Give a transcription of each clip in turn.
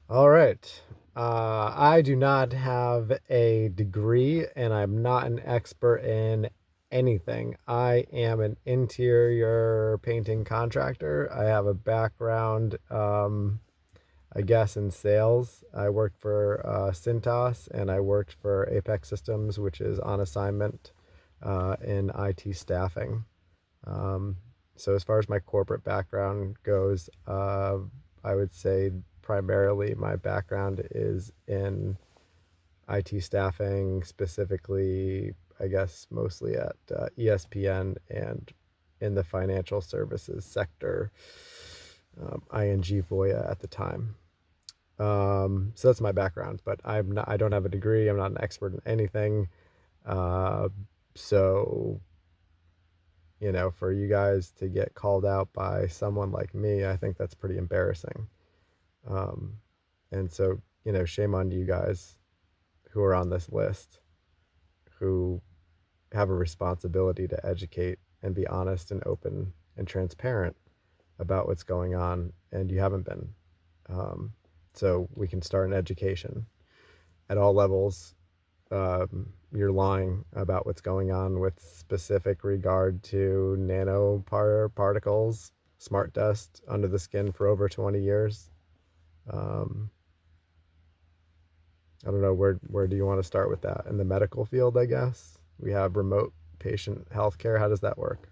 All right. I do not have a degree and I'm not an expert in anything. I am an interior painting contractor. I have a background, I guess, in sales. I worked for Cintas and I worked for Apex Systems, which is on assignment in IT staffing. Um, so as far as my corporate background goes, I would say primarily my background is in IT staffing, specifically, I guess, mostly at ESPN and in the financial services sector, ING Voya at the time. So that's my background, but I don't have a degree. I'm not an expert in anything. Uh, so for you guys to get called out by someone like me, I think that's pretty embarrassing. Um, and so, shame on you guys who are on this list, who have a responsibility to educate and be honest and open and transparent about what's going on, and you haven't been. Um, so we can start an education at all levels. You're lying about what's going on with specific regard to nanoparticles, smart dust under the skin for over 20 years. Um, I don't know, where do you want to start with that? In the medical field, I guess. We have remote patient healthcare. How does that work?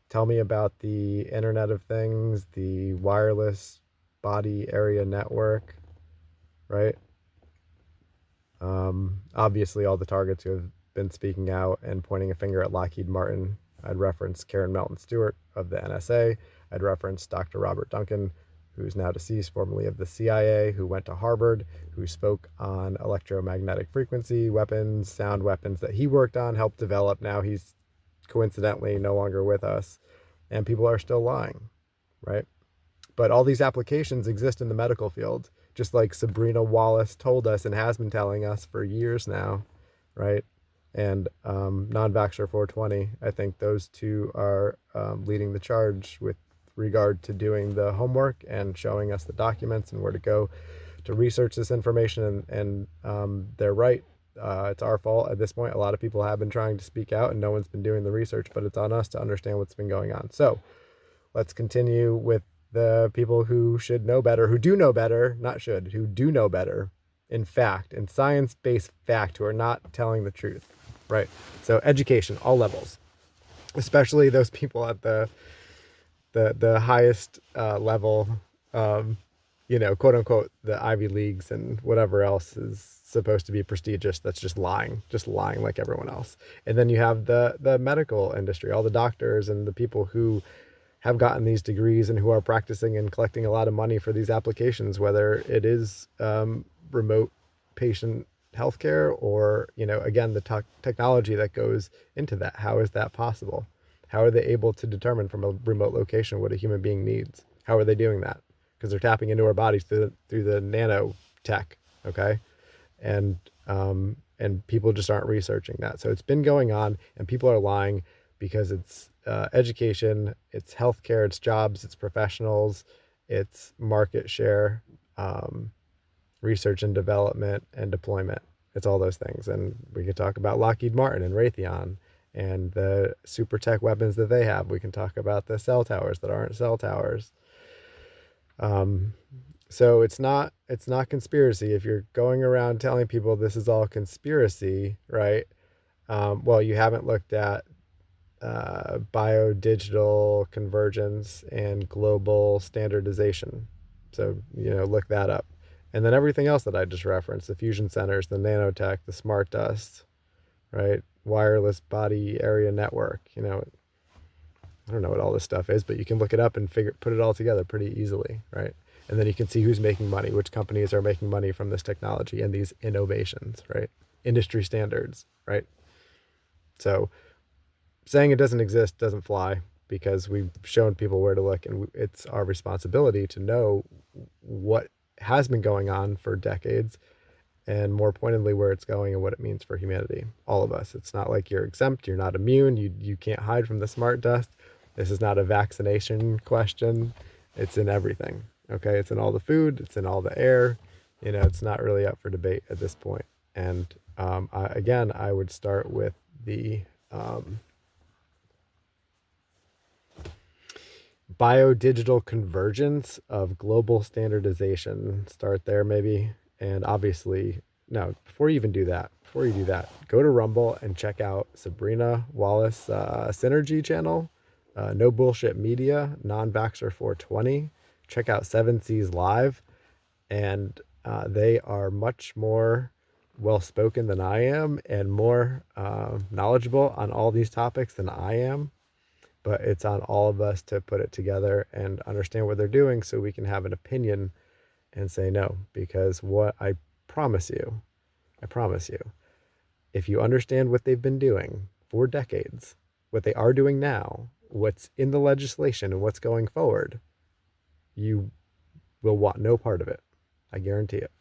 Tell me about the Internet of Things, the wireless body area network, right? Obviously, all the targets who have been speaking out and pointing a finger at Lockheed Martin. I'd reference Karen Melton Stewart of the NSA. I'd reference Dr. Robert Duncan, who's now deceased, formerly of the CIA, who went to Harvard, who spoke on electromagnetic frequency weapons, sound weapons that he worked on, helped develop. Now he's coincidentally no longer with us, and people are still lying, right? But all these applications exist in the medical field, just like Sabrina Wallace told us and has been telling us for years now, right? And Non-Vaxxer 420, I think those two are leading the charge with regard to doing the homework and showing us the documents and where to go to research this information. And they're right. It's our fault at this point. A lot of people have been trying to speak out and no one's been doing the research, but it's on us to understand what's been going on. So let's continue with the people who should know better, who do know better, not should, who do know better in fact, in science-based fact, who are not telling the truth, right? So education, all levels, especially those people at the highest level, um, quote unquote, the Ivy Leagues and whatever else is supposed to be prestigious. That's just lying like everyone else. And then you have the medical industry, all the doctors and the people who have gotten these degrees and who are practicing and collecting a lot of money for these applications, whether it is remote patient healthcare or, again, the technology that goes into that. How is that possible? How are they able to determine from a remote location what a human being needs? How are they doing that? Because they're tapping into our bodies through the nano tech, okay? And and people just aren't researching that. So it's been going on, and people are lying because it's education, it's healthcare, it's jobs, it's professionals, it's market share, um, research and development, and deployment. It's all those things. And we could talk about Lockheed Martin and Raytheon and the super tech weapons that they have. We can talk about the cell towers that aren't cell towers. Um, so it's not conspiracy. If you're going around telling people this is all conspiracy, right? Well, you haven't looked at biodigital convergence and global standardization. So, look that up. And then everything else that I just referenced, the fusion centers, the nanotech, the smart dust, right? Wireless body area network. I don't know what all this stuff is, but you can look it up and put it all together pretty easily, right? And then you can see who's making money, which companies are making money from this technology and these innovations, right? Industry standards, right? So saying it doesn't exist doesn't fly because we've shown people where to look, and it's our responsibility to know what has been going on for decades, and more pointedly where it's going and what it means for humanity, all of us. It's not like you're exempt, you're not immune, you can't hide from the smart dust. This is not a vaccination question. It's in everything. Okay, it's in all the food, it's in all the air. It's not really up for debate at this point. And again, I would start with the biodigital convergence of global standardization. Start there, maybe. And obviously, no, before you do that, go to Rumble and check out Sabrina Wallace Synergy channel, No Bullshit Media, Non-Vaxxer 420. Check out 7C's Live, and they are much more well spoken than I am and more knowledgeable on all these topics than I am. But it's on all of us to put it together and understand what they're doing so we can have an opinion and say no. Because what promise you, I promise you, if you understand what they've been doing for decades, what they are doing now, what's in the legislation, and what's going forward, you will want no part of it. I guarantee it.